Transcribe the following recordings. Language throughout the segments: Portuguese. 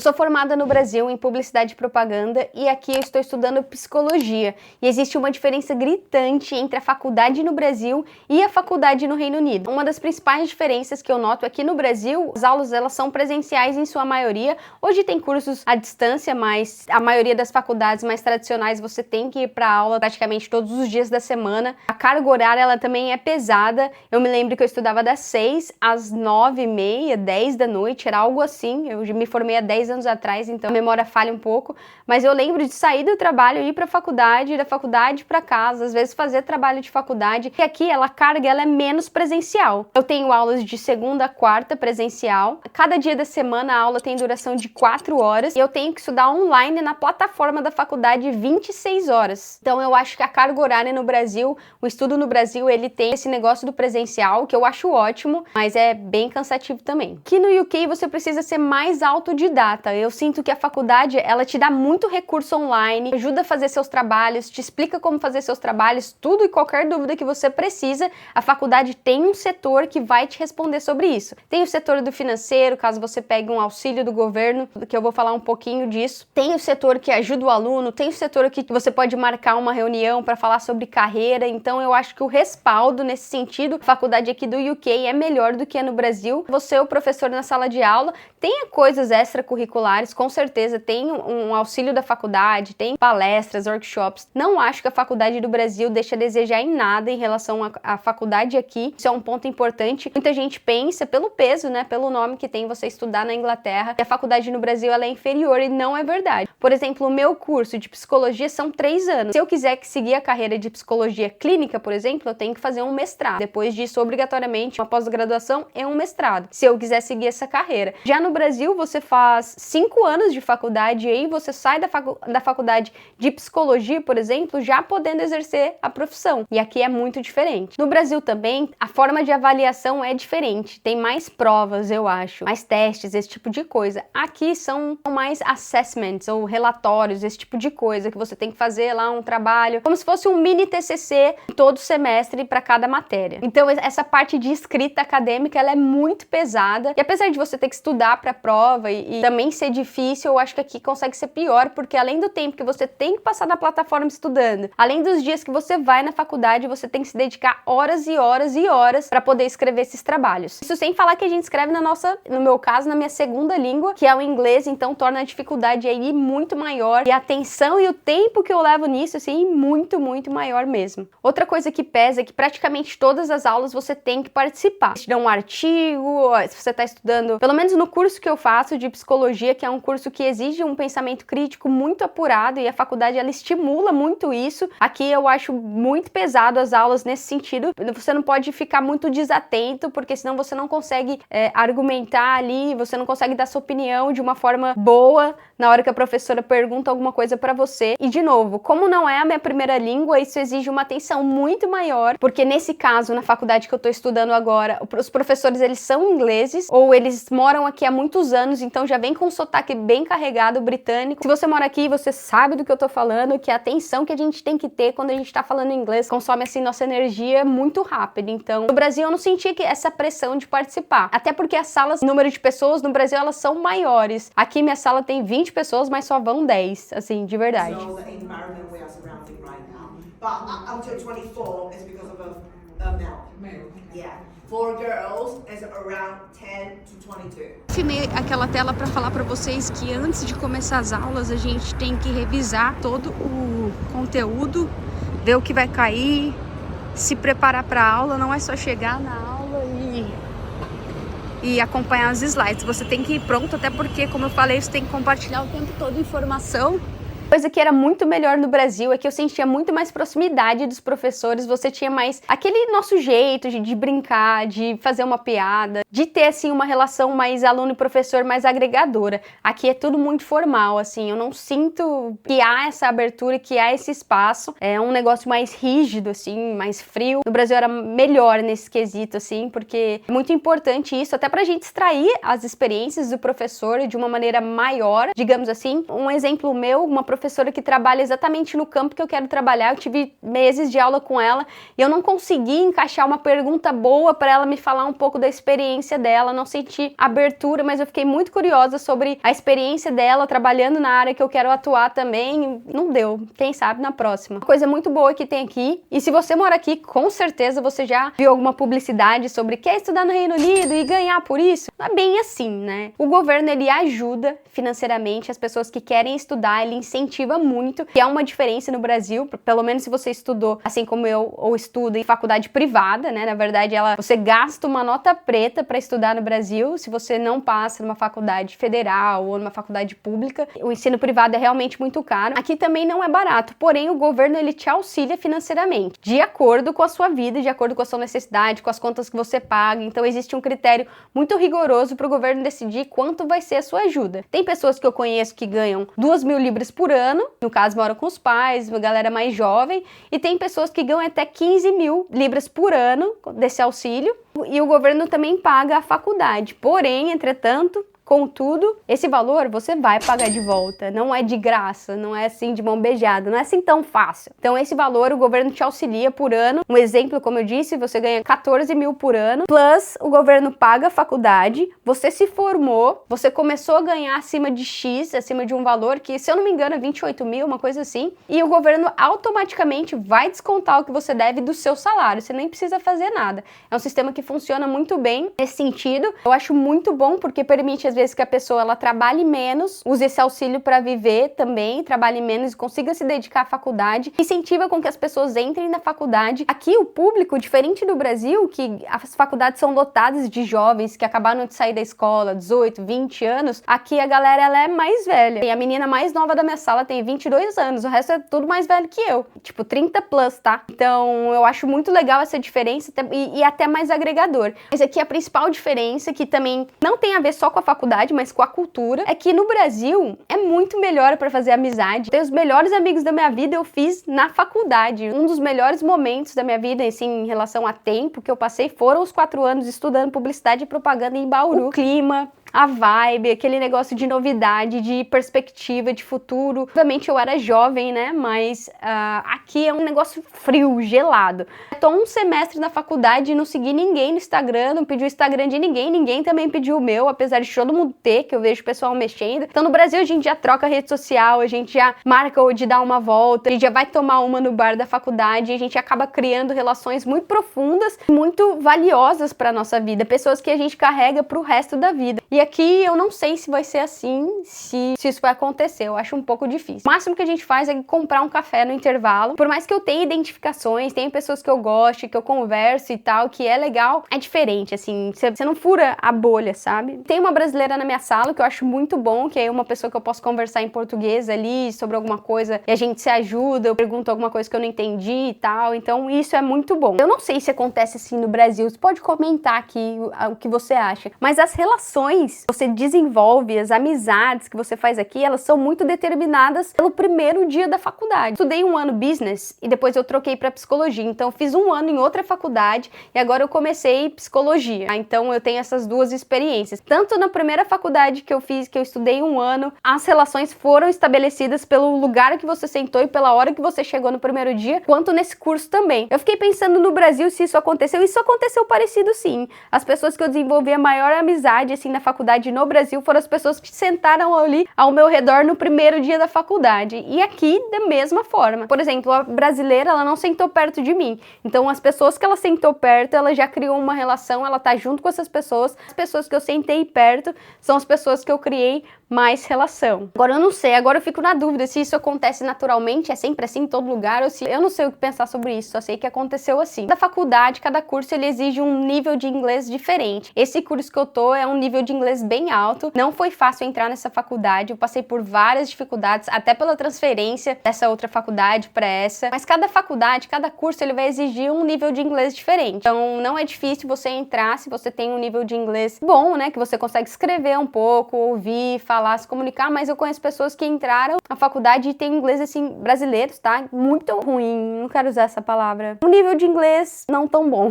Eu sou formada no Brasil em publicidade e propaganda e aqui eu estou estudando psicologia. E existe uma diferença gritante entre a faculdade no Brasil e a faculdade no Reino Unido. Uma das principais diferenças que eu noto aqui no Brasil, as aulas elas são presenciais em sua maioria. Hoje tem cursos à distância, mas a maioria das faculdades mais tradicionais você tem que ir para aula praticamente todos os dias da semana. A carga horária ela também é pesada. Eu me lembro que eu estudava das 6 às 9h30, 10 da noite, era algo assim. Eu me formei há 10 anos atrás, então a memória falha um pouco, mas eu lembro de sair do trabalho, ir para a faculdade, da faculdade para casa, às vezes fazer trabalho de faculdade, e aqui a carga ela é menos presencial. Eu tenho aulas de segunda a quarta presencial, cada dia da semana a aula tem duração de 4 horas, e eu tenho que estudar online na plataforma da faculdade 26 horas. Então eu acho que a carga horária no Brasil, o estudo no Brasil, ele tem esse negócio do presencial, que eu acho ótimo, mas é bem cansativo também. Aqui no UK você precisa ser mais autodidata. Eu sinto que a faculdade, ela te dá muito recurso online, ajuda a fazer seus trabalhos, te explica como fazer seus trabalhos, tudo e qualquer dúvida que você precisa, a faculdade tem um setor que vai te responder sobre isso. Tem o setor do financeiro, caso você pegue um auxílio do governo, que eu vou falar um pouquinho disso. Tem o setor que ajuda o aluno, tem o setor que você pode marcar uma reunião para falar sobre carreira, então eu acho que o respaldo nesse sentido, a faculdade aqui do UK é melhor do que é no Brasil. Você, o professor na sala de aula, tenha coisas extracurriculares, com certeza tem um auxílio da faculdade, tem palestras, workshops. Não acho que a faculdade do Brasil deixa a desejar em nada em relação à faculdade aqui. Isso é um ponto importante. Muita gente pensa, pelo peso, né, pelo nome que tem você estudar na Inglaterra, que a faculdade no Brasil ela é inferior, e não é verdade. Por exemplo, o meu curso de psicologia são 3 anos. Se eu quiser seguir a carreira de psicologia clínica, por exemplo, eu tenho que fazer um mestrado. Depois disso, obrigatoriamente, uma pós-graduação é um mestrado, se eu quiser seguir essa carreira. Já no Brasil, você faz 5 anos de faculdade e aí você sai da faculdade de psicologia, por exemplo, já podendo exercer a profissão. E aqui é muito diferente. No Brasil também, a forma de avaliação é diferente. Tem mais provas, eu acho, mais testes, esse tipo de coisa. Aqui são mais assessments ou relatórios, esse tipo de coisa, que você tem que fazer lá um trabalho, como se fosse um mini TCC todo semestre para cada matéria. Então essa parte de escrita acadêmica, ela é muito pesada. E apesar de você ter que estudar para a prova e também ser difícil, eu acho que aqui consegue ser pior, porque além do tempo que você tem que passar na plataforma estudando, além dos dias que você vai na faculdade, você tem que se dedicar horas e horas e horas para poder escrever esses trabalhos. Isso sem falar que a gente escreve no meu caso, na minha segunda língua, que é o inglês, então torna a dificuldade aí muito maior, e a atenção e o tempo que eu levo nisso, assim, muito, muito maior mesmo. Outra coisa que pesa é que praticamente todas as aulas você tem que participar. Te dão um artigo, se você está estudando, pelo menos no curso que eu faço de psicologia, que é um curso que exige um pensamento crítico muito apurado, e a faculdade ela estimula muito isso. Aqui eu acho muito pesado as aulas nesse sentido. Você não pode ficar muito desatento, porque senão você não consegue argumentar ali, você não consegue dar sua opinião de uma forma boa na hora que a professora pergunta alguma coisa para você. E de novo, como não é a minha primeira língua, isso exige uma atenção muito maior, porque nesse caso, na faculdade que eu tô estudando agora, os professores eles são ingleses, ou eles moram aqui há muitos anos, então já vem com um sotaque bem carregado britânico. Se você mora aqui, você sabe do que eu tô falando, que a atenção que a gente tem que ter quando a gente tá falando inglês consome assim nossa energia muito rápido. Então, no Brasil eu não senti essa pressão de participar, até porque as salas, o número de pessoas no Brasil elas são maiores. Aqui minha sala tem 20 pessoas, mas só vão 10, assim, de verdade. For girls is around 10 to 22. Ensinei aquela tela para falar para vocês que antes de começar as aulas a gente tem que revisar todo o conteúdo, ver o que vai cair, se preparar para a aula. Não é só chegar na aula e acompanhar os slides. Você tem que ir pronto, até porque, como eu falei, você tem que compartilhar o tempo todo informação. Coisa que era muito melhor no Brasil é que eu sentia muito mais proximidade dos professores, você tinha mais aquele nosso jeito de brincar, de fazer uma piada, de ter assim uma relação mais aluno e professor mais agregadora. Aqui é tudo muito formal, assim, eu não sinto que há essa abertura, que há esse espaço, é um negócio mais rígido, assim, mais frio. No Brasil era melhor nesse quesito, assim, porque é muito importante isso, até pra gente extrair as experiências do professor de uma maneira maior, digamos assim. Um exemplo meu, uma professora professora que trabalha exatamente no campo que eu quero trabalhar. Eu tive meses de aula com ela e eu não consegui encaixar uma pergunta boa para ela me falar um pouco da experiência dela, não senti abertura, mas eu fiquei muito curiosa sobre a experiência dela trabalhando na área que eu quero atuar também. Não deu, quem sabe na próxima. Uma coisa muito boa que tem aqui, e se você mora aqui, com certeza você já viu alguma publicidade sobre quer estudar no Reino Unido e ganhar por isso. Não é bem assim, né? O governo, ele ajuda financeiramente as pessoas que querem estudar, ele incentiva muito, que é uma diferença no Brasil, pelo menos se você estudou, assim como eu, ou estuda em faculdade privada, né? Na verdade, você gasta uma nota preta para estudar no Brasil, se você não passa numa faculdade federal ou numa faculdade pública. O ensino privado é realmente muito caro. Aqui também não é barato, porém o governo, ele te auxilia financeiramente, de acordo com a sua vida, de acordo com a sua necessidade, com as contas que você paga. Então existe um critério muito rigoroso para o governo decidir quanto vai ser a sua ajuda. Tem pessoas que eu conheço que ganham 2.000 libras por ano, no caso moram com os pais, uma galera mais jovem, e tem pessoas que ganham até 15.000 libras por ano desse auxílio, e o governo também paga a faculdade. Porém, entretanto, contudo, esse valor você vai pagar de volta, não é de graça, não é assim de mão beijada, não é assim tão fácil. Então esse valor o governo te auxilia por ano. Um exemplo, como eu disse, você ganha 14.000 por ano, plus o governo paga a faculdade, você se formou, você começou a ganhar acima de X, acima de um valor que, se eu não me engano, é 28.000, uma coisa assim, e o governo automaticamente vai descontar o que você deve do seu salário, você nem precisa fazer nada. É um sistema que funciona muito bem nesse sentido. Eu acho muito bom porque permite, às vezes, que a pessoa ela trabalhe menos, use esse auxílio para viver também, trabalhe menos e consiga se dedicar à faculdade, incentiva com que as pessoas entrem na faculdade. Aqui o público, diferente do Brasil, que as faculdades são lotadas de jovens que acabaram de sair da escola, 18, 20 anos, aqui a galera ela é mais velha. E a menina mais nova da minha sala tem 22 anos, o resto é tudo mais velho que eu, tipo 30 plus, tá? Então eu acho muito legal essa diferença e até mais agregador. Mas aqui a principal diferença, que também não tem a ver só com a faculdade, mas com a cultura, é que no Brasil é muito melhor para fazer amizade. Os melhores amigos da minha vida eu fiz na faculdade. Um dos melhores momentos da minha vida, assim, em relação a tempo que eu passei, foram os 4 anos estudando publicidade e propaganda em Bauru. O clima, a vibe, aquele negócio de novidade, de perspectiva, de futuro. Obviamente eu era jovem, né, mas aqui é um negócio frio, gelado. Eu tô um semestre na faculdade e não segui ninguém no Instagram, não pedi o Instagram de ninguém, ninguém também pediu o meu, apesar de todo mundo ter, que eu vejo o pessoal mexendo. Então no Brasil a gente já troca rede social, a gente já marca de dar uma volta, a gente já vai tomar uma no bar da faculdade, e a gente acaba criando relações muito profundas, muito valiosas pra nossa vida, pessoas que a gente carrega pro resto da vida. E aqui eu não sei se vai ser assim, se isso vai acontecer, eu acho um pouco difícil. O máximo que a gente faz é comprar um café no intervalo. Por mais que eu tenha identificações, tenha pessoas que eu goste, que eu converso e tal, que é legal, é diferente, assim, você não fura a bolha, sabe? Tem uma brasileira na minha sala que eu acho muito bom, que é uma pessoa que eu posso conversar em português ali, sobre alguma coisa, e a gente se ajuda, eu pergunto alguma coisa que eu não entendi e tal, então isso é muito bom. Eu não sei se acontece assim no Brasil, você pode comentar aqui o que você acha, mas as relações que você desenvolve, as amizades que você faz aqui, elas são muito determinadas pelo primeiro dia da faculdade. Estudei um ano business e depois eu troquei para psicologia, então eu fiz um ano em outra faculdade e agora eu comecei psicologia. Então eu tenho essas duas experiências. Tanto na primeira faculdade que eu fiz, que eu estudei um ano, as relações foram estabelecidas pelo lugar que você sentou e pela hora que você chegou no primeiro dia, quanto nesse curso também. Eu fiquei pensando no Brasil se isso aconteceu parecido sim. As pessoas que eu desenvolvi a maior amizade assim na faculdade no Brasil foram as pessoas que sentaram ali ao meu redor no primeiro dia da faculdade. E aqui, da mesma forma. Por exemplo, a brasileira, ela não sentou perto de mim. Então, as pessoas que ela sentou perto, ela já criou uma relação, ela tá junto com essas pessoas. As pessoas que eu sentei perto são as pessoas que eu criei mais relação. Agora eu não sei, agora eu fico na dúvida se isso acontece naturalmente, é sempre assim em todo lugar, ou se eu não sei o que pensar sobre isso, só sei que aconteceu assim. Cada faculdade, cada curso, ele exige um nível de inglês diferente. Esse curso que eu tô é um nível de inglês bem alto, não foi fácil entrar nessa faculdade, eu passei por várias dificuldades, até pela transferência dessa outra faculdade para essa, mas cada faculdade, cada curso, ele vai exigir um nível de inglês diferente. Então não é difícil você entrar se você tem um nível de inglês bom, né, que você consegue escrever um pouco, ouvir, falar, se comunicar, mas eu conheço pessoas que entraram na faculdade e têm inglês, assim, brasileiros, tá? Muito ruim, não quero usar essa palavra. Um nível de inglês não tão bom.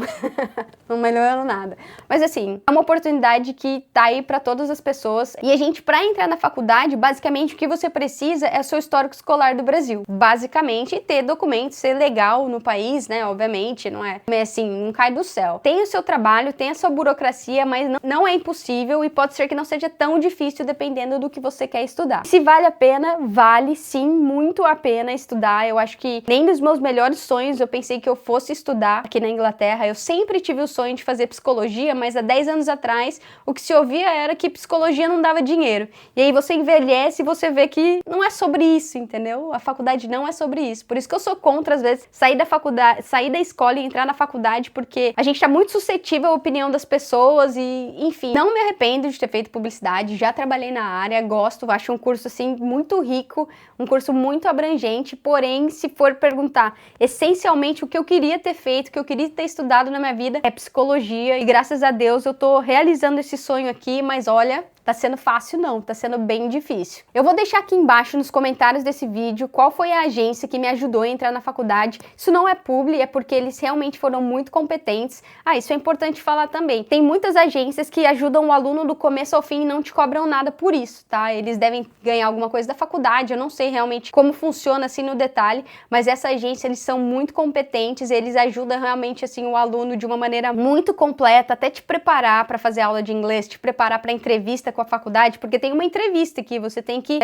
Não melhorando nada. Mas assim, é uma oportunidade que tá aí para todas as pessoas. E a gente, para entrar na faculdade, basicamente o que você precisa é o seu histórico escolar do Brasil. Basicamente, e ter documentos, ser legal no país, né? Obviamente, não é assim, não cai do céu. Tem o seu trabalho, tem a sua burocracia, mas não é impossível e pode ser que não seja tão difícil dependendo do que você quer estudar. Se vale a pena, vale sim muito a pena estudar. Eu acho que nem nos meus melhores sonhos eu pensei que eu fosse estudar aqui na Inglaterra. Eu sempre tive o sonho de fazer psicologia, mas há 10 anos atrás o que se ouvia era que psicologia não dava dinheiro. E aí você envelhece e você vê que não é sobre isso, entendeu? A faculdade não é sobre isso. Por isso que eu sou contra, às vezes, sair da faculdade, sair da escola e entrar na faculdade, porque a gente tá muito suscetível à opinião das pessoas e, enfim, não me arrependo de ter feito publicidade, já trabalhei na área, gosto, acho um curso, assim, muito rico, um curso muito abrangente, porém, se for perguntar essencialmente o que eu queria ter feito, o que eu queria ter estudado na minha vida, é psicologia, e graças a Deus eu tô realizando esse sonho aqui, mas olha, tá sendo fácil não, tá sendo bem difícil. Eu vou deixar aqui embaixo nos comentários desse vídeo qual foi a agência que me ajudou a entrar na faculdade. Isso não é publi, é porque eles realmente foram muito competentes. Ah, isso é importante falar também. Tem muitas agências que ajudam o aluno do começo ao fim e não te cobram nada por isso, tá? Eles devem ganhar alguma coisa da faculdade, eu não sei realmente como funciona assim no detalhe, mas essa agência, eles são muito competentes, eles ajudam realmente assim o aluno de uma maneira muito completa, até te preparar para fazer aula de inglês, te preparar para entrevista com a faculdade, porque tem uma entrevista que você tem que,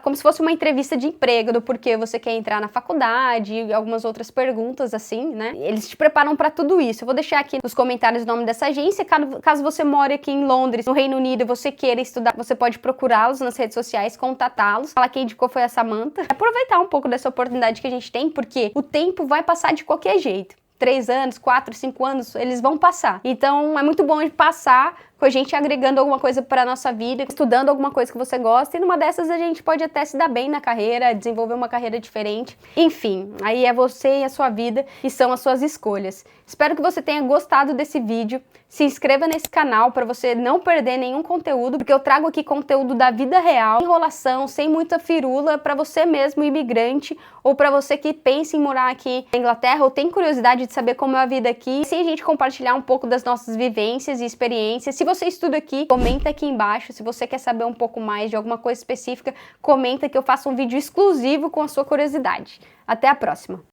como se fosse uma entrevista de emprego, do porquê você quer entrar na faculdade e algumas outras perguntas assim, né? Eles te preparam para tudo isso. Eu vou deixar aqui nos comentários o nome dessa agência. Caso você more aqui em Londres, no Reino Unido, e você queira estudar, você pode procurá-los nas redes sociais, contatá-los. Fala quem indicou foi a Samantha. Aproveitar um pouco dessa oportunidade que a gente tem, porque o tempo vai passar de qualquer jeito. 3 anos, 4, 5 anos, eles vão passar. Então, é muito bom de passar com a gente agregando alguma coisa para a nossa vida, estudando alguma coisa que você gosta, e numa dessas a gente pode até se dar bem na carreira, desenvolver uma carreira diferente. Enfim, aí é você e a sua vida, e são as suas escolhas. Espero que você tenha gostado desse vídeo. Se inscreva nesse canal para você não perder nenhum conteúdo, porque eu trago aqui conteúdo da vida real, enrolação, sem muita firula, para você mesmo, imigrante, ou para você que pensa em morar aqui na Inglaterra, ou tem curiosidade de saber como é a vida aqui, sem a gente compartilhar um pouco das nossas vivências e experiências. Se você estuda aqui, comenta aqui embaixo. Se você quer saber um pouco mais de alguma coisa específica, comenta que eu faço um vídeo exclusivo com a sua curiosidade. Até a próxima!